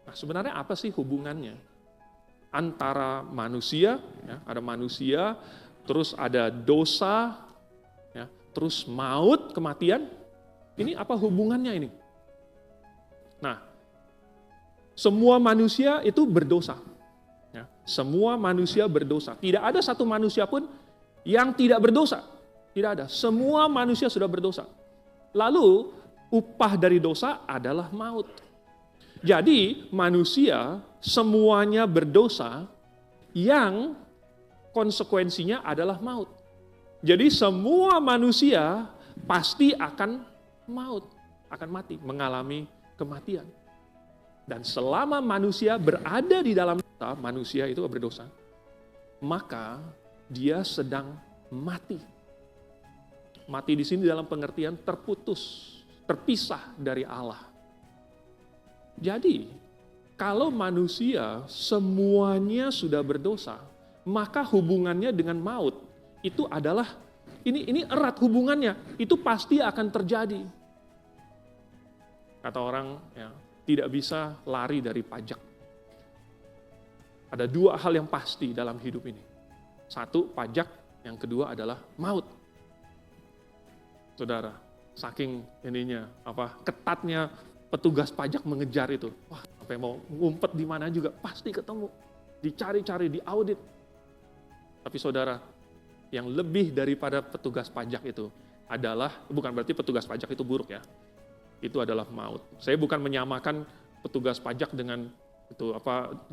Nah, sebenarnya apa sih hubungannya antara manusia, ya, ada manusia, terus ada dosa, ya, terus maut, kematian. Ini apa hubungannya ini? Nah, semua manusia itu berdosa. Ya, semua manusia berdosa. Tidak ada satu manusia pun yang tidak berdosa. Tidak ada. Semua manusia sudah berdosa. Lalu, upah dari dosa adalah maut. Jadi, manusia semuanya berdosa yang konsekuensinya adalah maut. Jadi, semua manusia pasti akan maut, akan mati, mengalami kematian. Dan selama manusia berada di dalam dosa, manusia itu berdosa, maka dia sedang mati. Mati di sini dalam pengertian terputus, terpisah dari Allah. Jadi, kalau manusia semuanya sudah berdosa, maka hubungannya dengan maut itu adalah ini erat hubungannya, itu pasti akan terjadi. Kata orang, ya, tidak bisa lari dari pajak. Ada dua hal yang pasti dalam hidup ini. Satu, pajak, yang kedua adalah maut. Saudara, saking ketatnya petugas pajak mengejar itu. Wah, sampai mau ngumpet di mana juga pasti ketemu. Dicari-cari, diaudit. Tapi saudara, yang lebih daripada petugas pajak itu adalah, bukan berarti petugas pajak itu buruk ya. Itu adalah maut. Saya bukan menyamakan petugas pajak dengan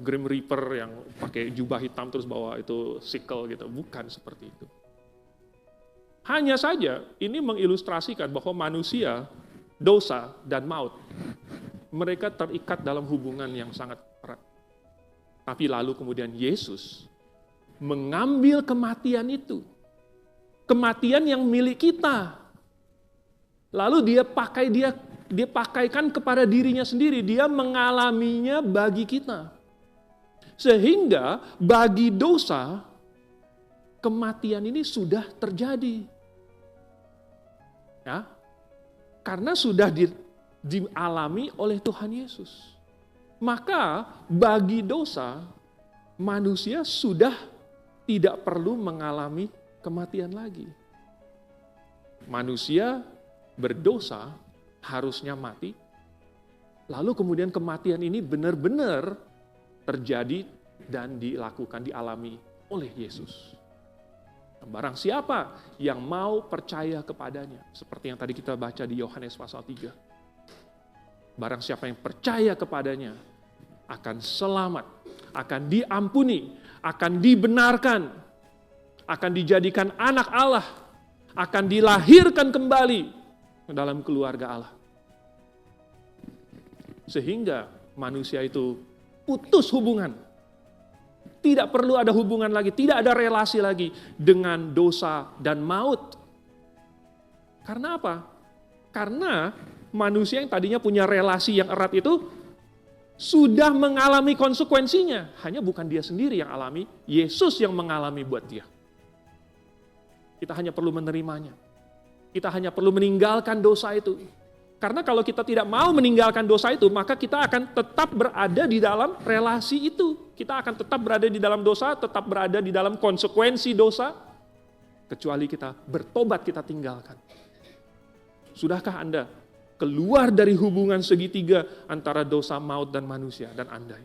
Grim Reaper yang pakai jubah hitam terus bawa itu sickle gitu. Bukan seperti itu. Hanya saja ini mengilustrasikan bahwa manusia, dosa dan maut, mereka terikat dalam hubungan yang sangat erat. Tapi lalu kemudian Yesus mengambil kematian itu. Kematian yang milik kita. Lalu dia pakaikan kepada dirinya sendiri. Dia mengalaminya bagi kita. Sehingga bagi dosa, kematian ini sudah terjadi. Ya, karena sudah dialami oleh Tuhan Yesus. Maka bagi dosa, manusia sudah tidak perlu mengalami kematian lagi. Manusia berdosa harusnya mati, lalu kemudian kematian ini benar-benar terjadi dan dialami oleh Yesus. Barang siapa yang mau percaya kepadanya, seperti yang tadi kita baca di Yohanes pasal 3. Barang siapa yang percaya kepadanya akan selamat, akan diampuni, akan dibenarkan, akan dijadikan anak Allah, akan dilahirkan kembali dalam keluarga Allah. Sehingga manusia itu putus hubungan. Tidak perlu ada hubungan lagi, tidak ada relasi lagi dengan dosa dan maut. Karena apa? Karena manusia yang tadinya punya relasi yang erat itu sudah mengalami konsekuensinya. Hanya bukan dia sendiri yang alami, Yesus yang mengalami buat dia. Kita hanya perlu menerimanya. Kita hanya perlu meninggalkan dosa itu. Karena kalau kita tidak mau meninggalkan dosa itu, maka kita akan tetap berada di dalam relasi itu. Kita akan tetap berada di dalam dosa, tetap berada di dalam konsekuensi dosa, kecuali kita bertobat, kita tinggalkan. Sudahkah Anda keluar dari hubungan segitiga antara dosa, maut, dan manusia, dan Anda?